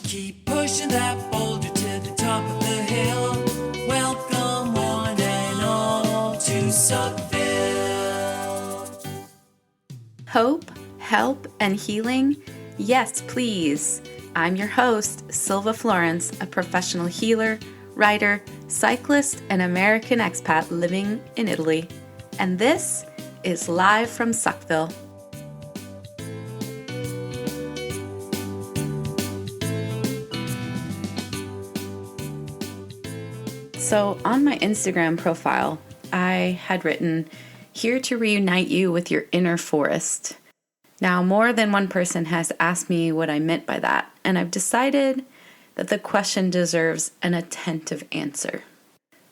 Keep pushing that boulder to the top of the hill. Welcome one and all to Suckville. Hope, help, and healing? Yes, please. I'm your host, Silva Florence, a professional healer, writer, cyclist, and American expat living in Italy. And this is live from Suckville. So on my Instagram profile, I had written, "Here to reunite you with your inner forest." Now, more than one person has asked me what I meant by that, and I've decided that the question deserves an attentive answer.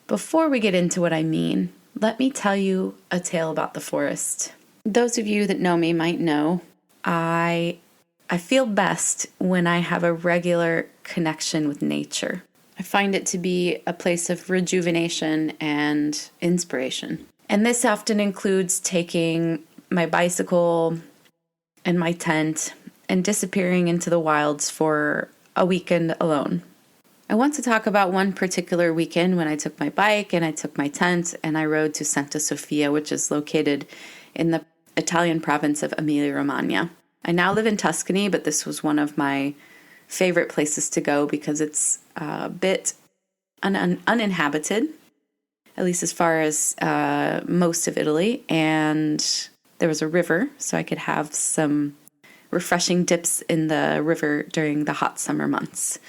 Before we get into what I mean, let me tell you a tale about the forest. Those of you that know me might know I feel best when I have a regular connection with nature. I find it to be a place of rejuvenation and inspiration. And this often includes taking my bicycle and my tent and disappearing into the wilds for a weekend alone. I want to talk about one particular weekend when I took my bike and I took my tent and I rode to Santa Sofia, which is located in the Italian province of Emilia-Romagna. I now live in Tuscany, but this was one of my favorite places to go because it's a bit uninhabited, at least as far as most of Italy, and there was a river, so I could have some refreshing dips in the river during the hot summer months.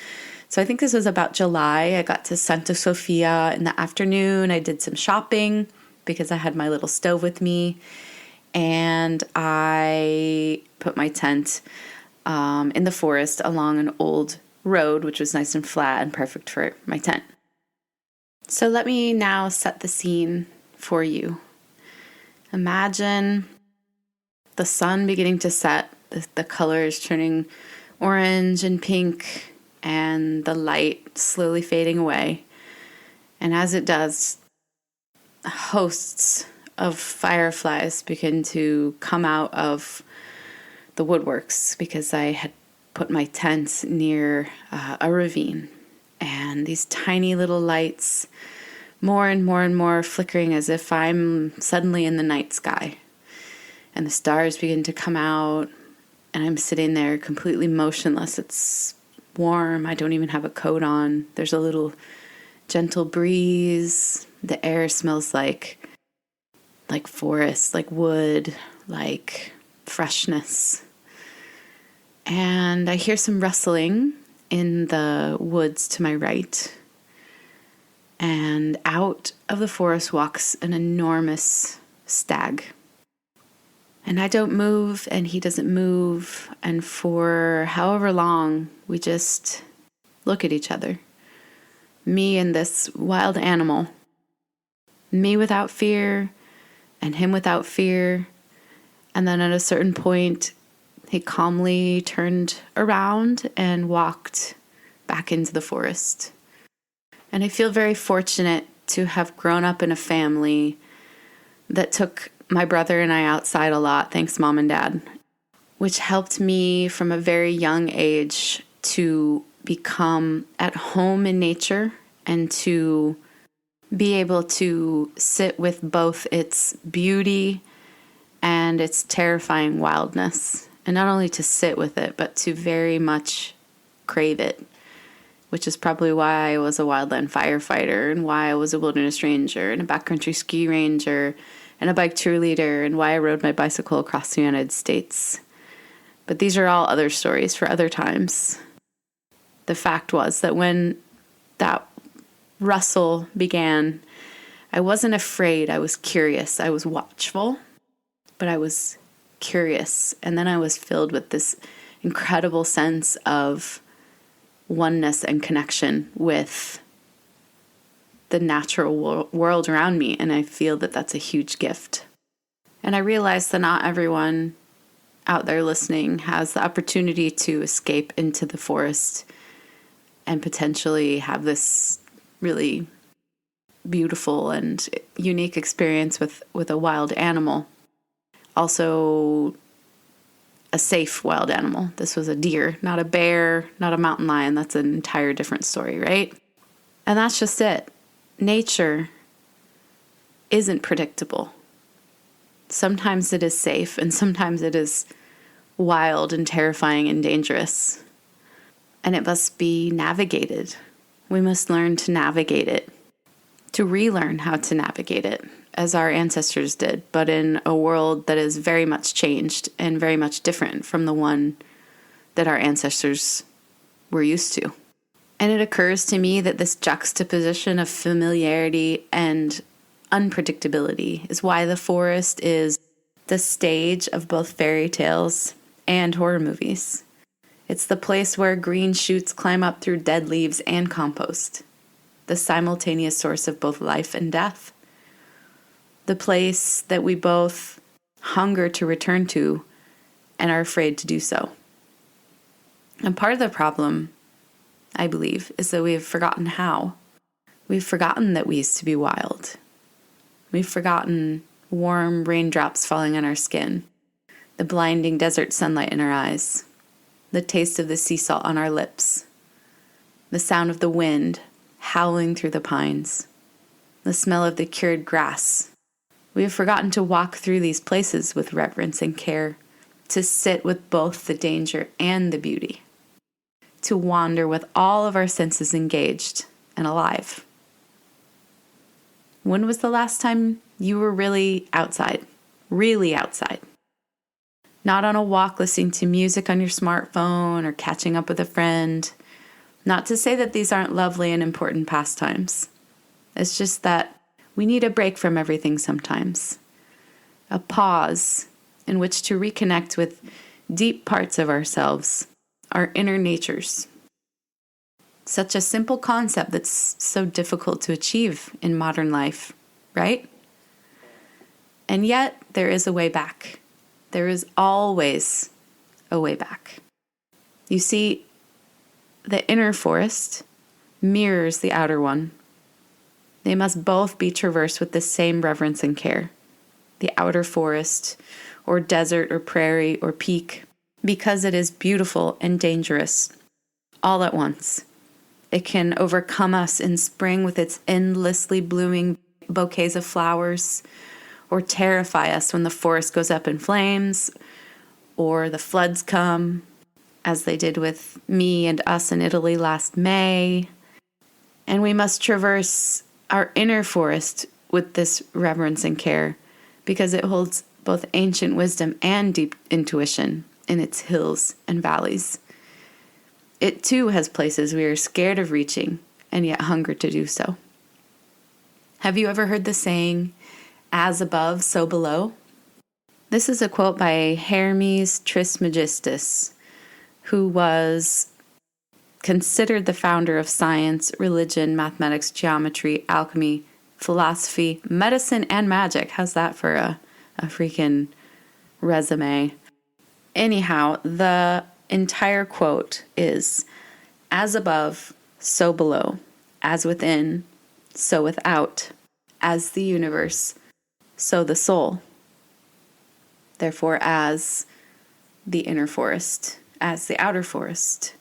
So I think this was about July. I got to Santa Sofia in the afternoon. I did some shopping because I had my little stove with me, and I put my tent in the forest along an old road, which was nice and flat and perfect for my tent. So let me now set the scene for you. Imagine the sun beginning to set, the colors turning orange and pink, and the light slowly fading away. And as it does, hosts of fireflies begin to come out of the woodworks because I had put my tent near a ravine. And these tiny little lights, more and more and more flickering as if I'm suddenly in the night sky. And the stars begin to come out, and I'm sitting there completely motionless. It's warm. I don't even have a coat on. There's a little gentle breeze. The air smells like forest, like wood, like freshness. And I hear some rustling in the woods to my right. And out of the forest walks an enormous stag. And I don't move, and he doesn't move. And for however long, we just look at each other. Me and this wild animal. Me without fear, and him without fear. And then at a certain point, he calmly turned around and walked back into the forest. And I feel very fortunate to have grown up in a family that took my brother and I outside a lot, thanks Mom and Dad, which helped me from a very young age to become at home in nature and to be able to sit with both its beauty and its terrifying wildness. And not only to sit with it, but to very much crave it, which is probably why I was a wildland firefighter and why I was a wilderness ranger and a backcountry ski ranger and a bike cheerleader and why I rode my bicycle across the United States. But these are all other stories for other times. The fact was that when that rustle began, I wasn't afraid. I was curious. I was watchful, but I was curious. And then I was filled with this incredible sense of oneness and connection with the natural world around me. And I feel that that's a huge gift. And I realize that not everyone out there listening has the opportunity to escape into the forest and potentially have this really beautiful and unique experience with a wild animal. Also, a safe wild animal. This was a deer, not a bear, not a mountain lion. That's an entire different story, right? And that's just it. Nature isn't predictable. Sometimes it is safe, and sometimes it is wild and terrifying and dangerous. And it must be navigated. We must learn to navigate it, to relearn how to navigate it, as our ancestors did, but in a world that is very much changed and very much different from the one that our ancestors were used to. And it occurs to me that this juxtaposition of familiarity and unpredictability is why the forest is the stage of both fairy tales and horror movies. It's the place where green shoots climb up through dead leaves and compost, the simultaneous source of both life and death. The place that we both hunger to return to and are afraid to do so. And part of the problem, I believe, is that we've forgotten how. We've forgotten that we used to be wild. We've forgotten warm raindrops falling on our skin, the blinding desert sunlight in our eyes, the taste of the sea salt on our lips, the sound of the wind howling through the pines, the smell of the cured grass. We have forgotten to walk through these places with reverence and care, to sit with both the danger and the beauty, to wander with all of our senses engaged and alive. When was the last time you were really outside? Really outside? Not on a walk listening to music on your smartphone or catching up with a friend. Not to say that these aren't lovely and important pastimes. It's just that we need a break from everything sometimes. A pause in which to reconnect with deep parts of ourselves, our inner natures. Such a simple concept that's so difficult to achieve in modern life, right? And yet, there is a way back. There is always a way back. You see, the inner forest mirrors the outer one. They must both be traversed with the same reverence and care. The outer forest, or desert, or prairie, or peak, because it is beautiful and dangerous, all at once. It can overcome us in spring with its endlessly blooming bouquets of flowers, or terrify us when the forest goes up in flames, or the floods come, as they did with me and us in Italy last May. And we must traverse our inner forest with this reverence and care, because it holds both ancient wisdom and deep intuition in its hills and valleys. It too has places we are scared of reaching and yet hunger to do so. Have you ever heard the saying, "As above, so below"? This is a quote by Hermes Trismegistus, who was considered the founder of science, religion, mathematics, geometry, alchemy, philosophy, medicine, and magic. How's that for a freaking resume? Anyhow, the entire quote is, "As above, so below. As within, so without. As the universe, so the soul. Therefore, as the inner forest, as the outer forest.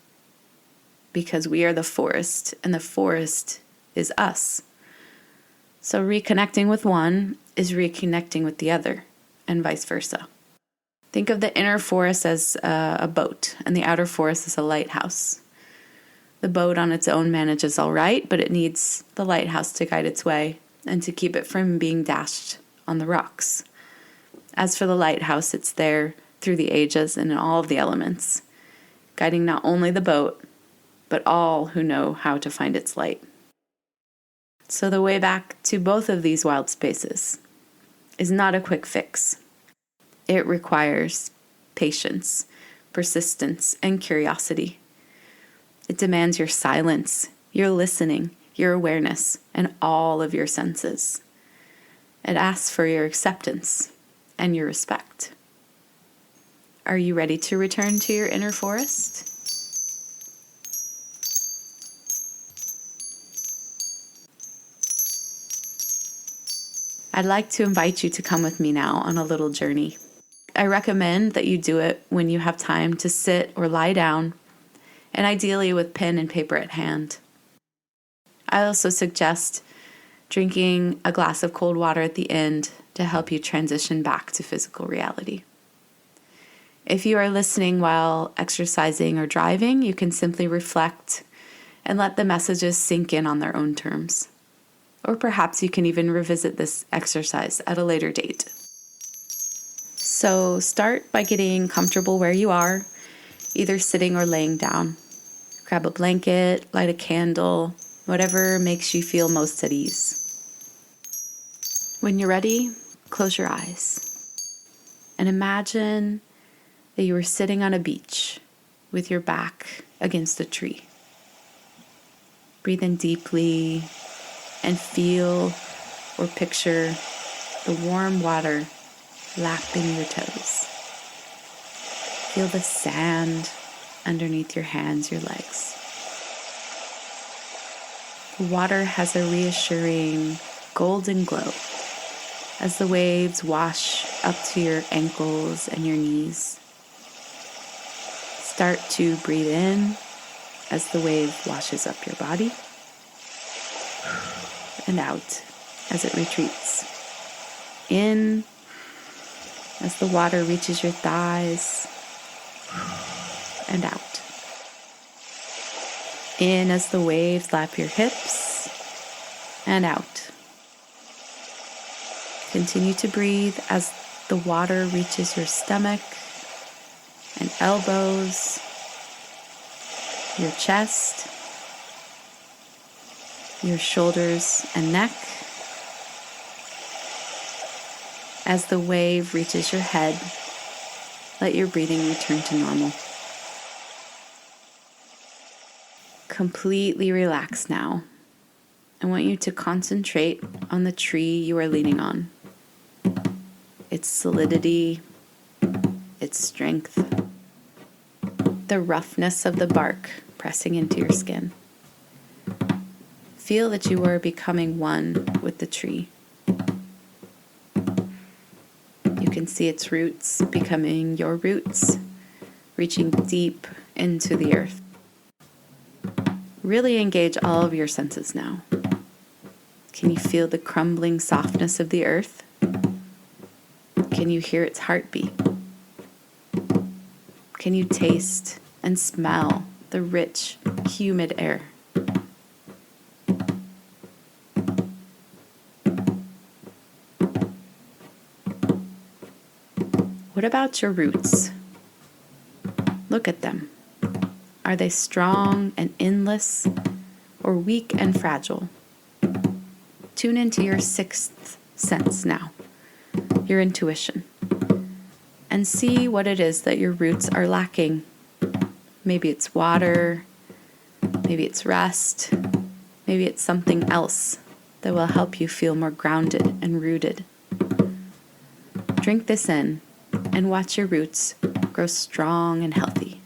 Because we are the forest, and the forest is us. So reconnecting with one is reconnecting with the other, and vice versa. Think of the inner forest as a boat, and the outer forest as a lighthouse. The boat on its own manages all right, but it needs the lighthouse to guide its way and to keep it from being dashed on the rocks. As for the lighthouse, it's there through the ages and in all of the elements, guiding not only the boat, but all who know how to find its light. So the way back to both of these wild spaces is not a quick fix. It requires patience, persistence, and curiosity. It demands your silence, your listening, your awareness, and all of your senses. It asks for your acceptance and your respect. Are you ready to return to your inner forest? I'd like to invite you to come with me now on a little journey. I recommend that you do it when you have time to sit or lie down, and ideally with pen and paper at hand. I also suggest drinking a glass of cold water at the end to help you transition back to physical reality. If you are listening while exercising or driving, you can simply reflect and let the messages sink in on their own terms. Or perhaps you can even revisit this exercise at a later date. So start by getting comfortable where you are, either sitting or laying down. Grab a blanket, light a candle, whatever makes you feel most at ease. When you're ready, close your eyes and imagine that you are sitting on a beach with your back against a tree. Breathe in deeply and feel or picture the warm water lapping your toes. Feel the sand underneath your hands, your legs. The water has a reassuring golden glow as the waves wash up to your ankles and your knees. Start to breathe in as the wave washes up your body, and out as it retreats. In as the water reaches your thighs, and out. In as the waves lap your hips, and out. Continue to breathe as the water reaches your stomach and elbows, your chest, your shoulders and neck. As the wave reaches your head, let your breathing return to normal. Completely relax now. I want you to concentrate on the tree you are leaning on. Its solidity, its strength, the roughness of the bark pressing into your skin. Feel that you are becoming one with the tree. You can see its roots becoming your roots, reaching deep into the earth. Really engage all of your senses now. Can you feel the crumbling softness of the earth? Can you hear its heartbeat? Can you taste and smell the rich, humid air? What about your roots? Look at them. Are they strong and endless, or weak and fragile? Tune into your sixth sense now, your intuition, and see what it is that your roots are lacking. Maybe it's water, maybe it's rest, maybe it's something else that will help you feel more grounded and rooted. Drink this in and watch your roots grow strong and healthy.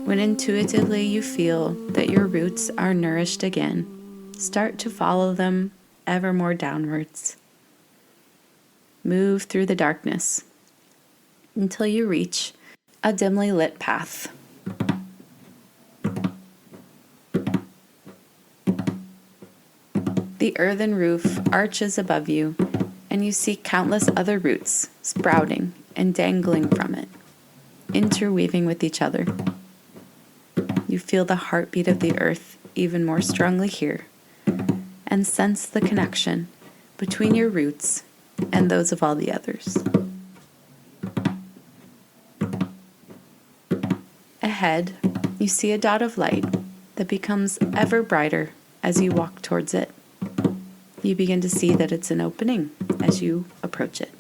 When intuitively you feel that your roots are nourished again, start to follow them ever more downwards. Move through the darkness until you reach a dimly lit path. The earthen roof arches above you, and you see countless other roots sprouting and dangling from it, interweaving with each other. You feel the heartbeat of the earth even more strongly here, and sense the connection between your roots and those of all the others. Ahead, you see a dot of light that becomes ever brighter as you walk towards it. You begin to see that it's an opening as you approach it.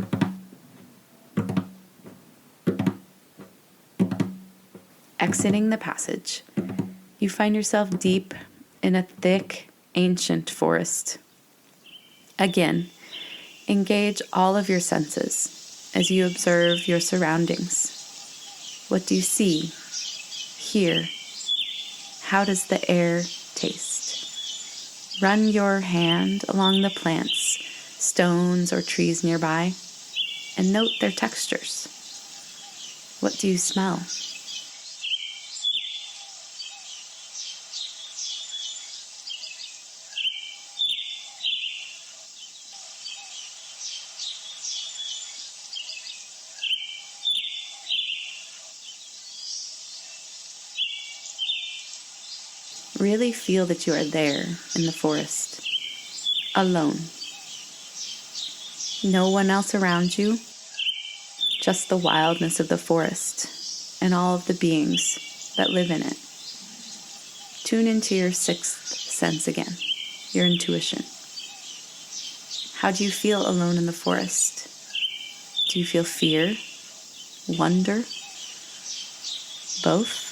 Exiting the passage, you find yourself deep in a thick, ancient forest. Again, Engage all of your senses as you observe your surroundings. What do you see, hear? How does the air taste? Run your hand along the plants, stones, or trees nearby, and note their textures. What do you smell? Really feel that you are there in the forest, alone. No one else around you, just the wildness of the forest and all of the beings that live in it. Tune into your sixth sense again, your intuition. How do you feel alone in the forest? Do you feel fear, wonder, both?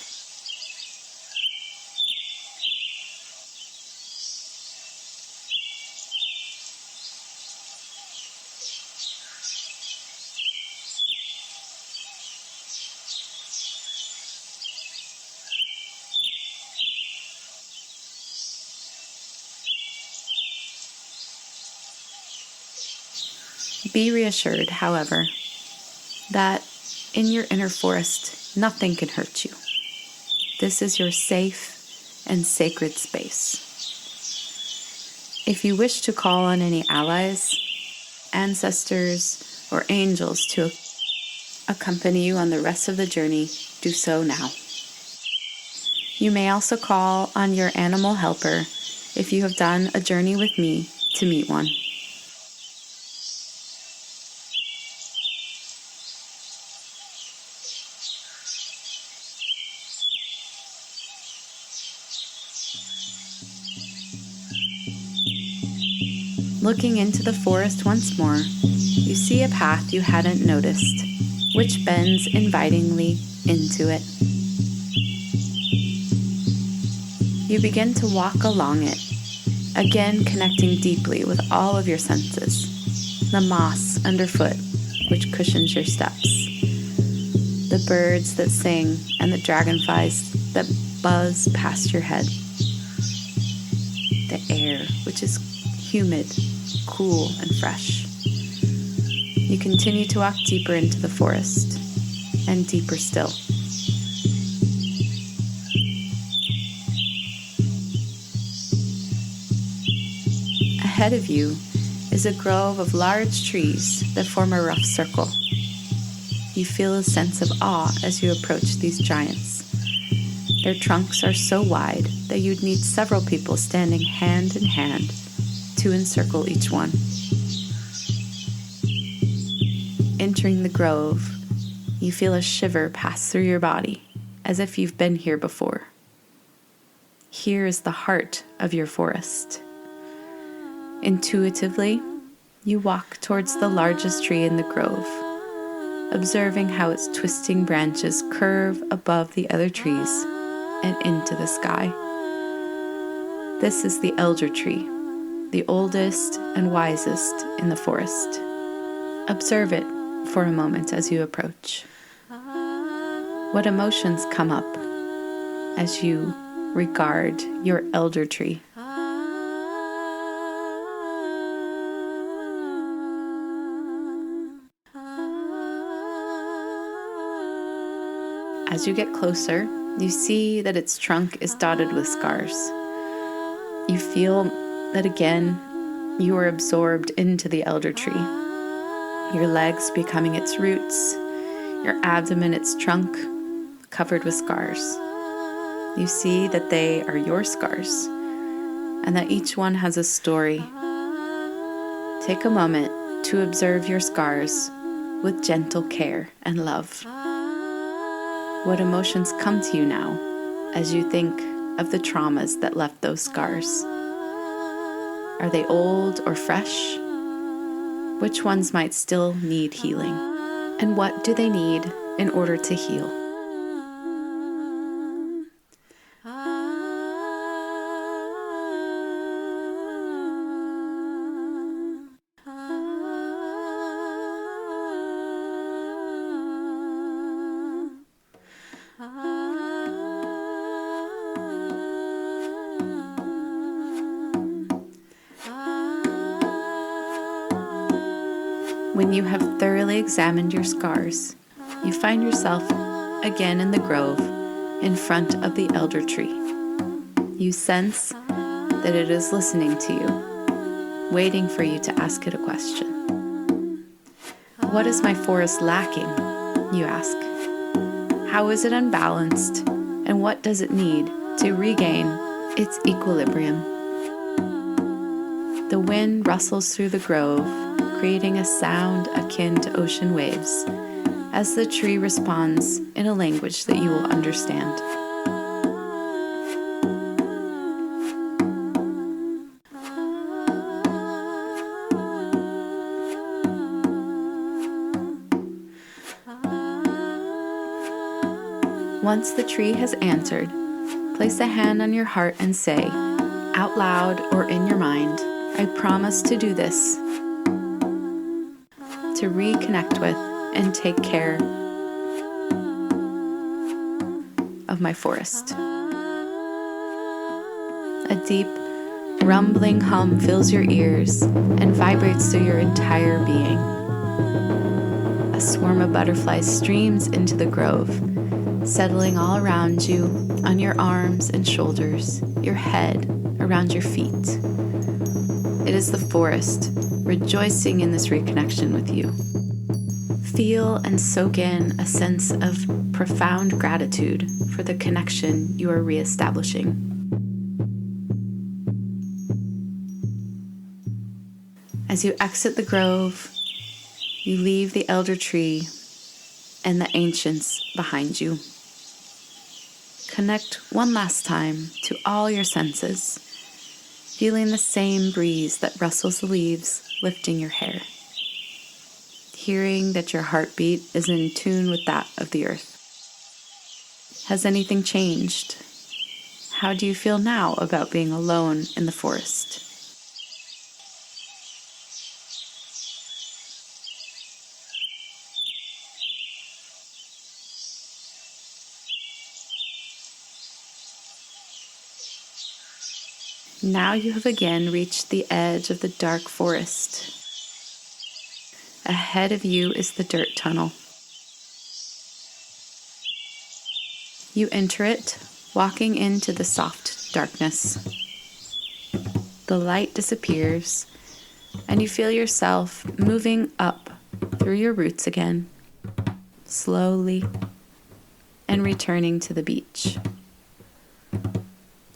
Be reassured, however, that in your inner forest, nothing can hurt you. This is your safe and sacred space. If you wish to call on any allies, ancestors, or angels to accompany you on the rest of the journey, do so now. You may also call on your animal helper if you have done a journey with me to meet one. Looking into the forest once more, you see a path you hadn't noticed, which bends invitingly into it. You begin to walk along it, again connecting deeply with all of your senses. The moss underfoot, which cushions your steps. The birds that sing and the dragonflies that buzz past your head. The air, which is humid, cool, and fresh. You continue to walk deeper into the forest, and deeper still. Ahead of you is a grove of large trees that form a rough circle. You feel a sense of awe as you approach these giants. Their trunks are so wide that you'd need several people standing hand in hand to encircle each one. Entering the grove, you feel a shiver pass through your body, as if you've been here before. Here is the heart of your forest. Intuitively, you walk towards the largest tree in the grove, observing how its twisting branches curve above the other trees and into the sky. This is the elder tree, the oldest and wisest in the forest. Observe it for a moment as you approach. What emotions come up as you regard your elder tree? As you get closer, you see that its trunk is dotted with scars. You feel that again, you are absorbed into the elder tree. Your legs becoming its roots, your abdomen its trunk, covered with scars. You see that they are your scars, and that each one has a story. Take a moment to observe your scars with gentle care and love. What emotions come to you now as you think of the traumas that left those scars? Are they old or fresh? Which ones might still need healing? And what do they need in order to heal? When you have thoroughly examined your scars, you find yourself again in the grove in front of the elder tree. You sense that it is listening to you, waiting for you to ask it a question. What is my forest lacking? You ask. How is it unbalanced, and what does it need to regain its equilibrium? The wind rustles through the grove, creating a sound akin to ocean waves, as the tree responds in a language that you will understand. Once the tree has answered, place a hand on your heart and say, out loud or in your mind, I promise to do this, to reconnect with and take care of my forest. A deep, rumbling hum fills your ears and vibrates through your entire being. A swarm of butterflies streams into the grove, settling all around you, on your arms and shoulders, your head, around your feet. It is the forest, rejoicing in this reconnection with you. Feel and soak in a sense of profound gratitude for the connection you are reestablishing. As you exit the grove, you leave the elder tree and the ancients behind you. Connect one last time to all your senses, feeling the same breeze that rustles the leaves, lifting your hair. Hearing that your heartbeat is in tune with that of the earth. Has anything changed? How do you feel now about being alone in the forest? Now you have again reached the edge of the dark forest. Ahead of you is the dirt tunnel. You enter it, walking into the soft darkness. The light disappears, and you feel yourself moving up through your roots again, slowly, and returning to the beach.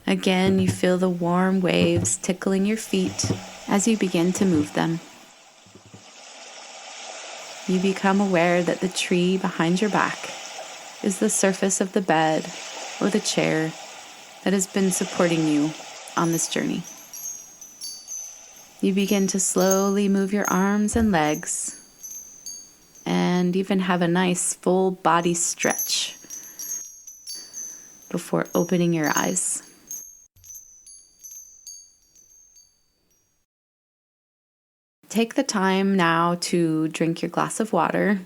Again, you feel the warm waves tickling your feet as you begin to move them. You become aware that the tree behind your back is the surface of the bed or the chair that has been supporting you on this journey. You begin to slowly move your arms and legs and even have a nice full body stretch before opening your eyes. Take the time now to drink your glass of water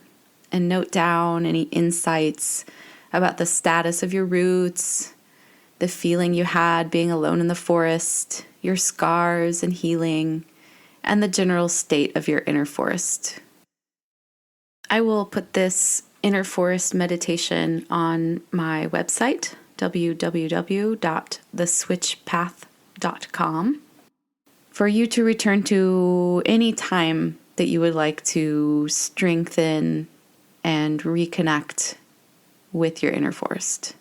and note down any insights about the status of your roots, the feeling you had being alone in the forest, your scars and healing, and the general state of your inner forest. I will put this inner forest meditation on my website, www.theswitchpath.com. for you to return to any time that you would like to strengthen and reconnect with your inner forest.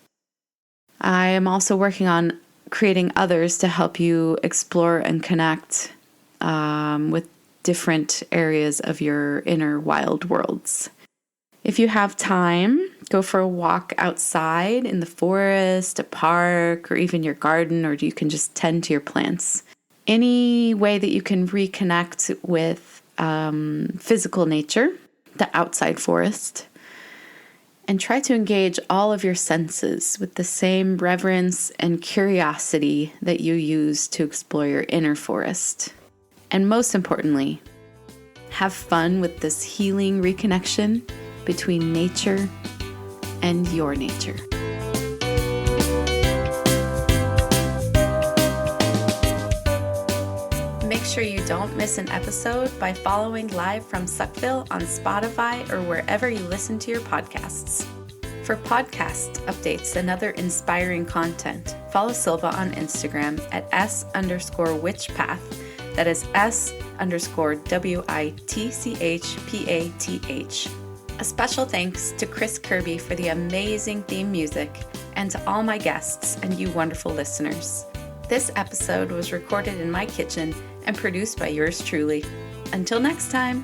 I am also working on creating others to help you explore and connect with different areas of your inner wild worlds. If you have time, go for a walk outside in the forest, a park, or even your garden, or you can just tend to your plants. Any way that you can reconnect with physical nature, the outside forest, and try to engage all of your senses with the same reverence and curiosity that you use to explore your inner forest. And most importantly, have fun with this healing reconnection between nature and your nature. sure you don't miss an episode by following Live from Suckville on Spotify or wherever you listen to your podcasts. For podcast updates and other inspiring content, follow Silva on Instagram at @s_witchpath. That is _WITCHPATH. A special thanks to Chris Kirby for the amazing theme music, and to all my guests and you wonderful listeners. This episode was recorded in my kitchen and produced by yours truly. Until next time.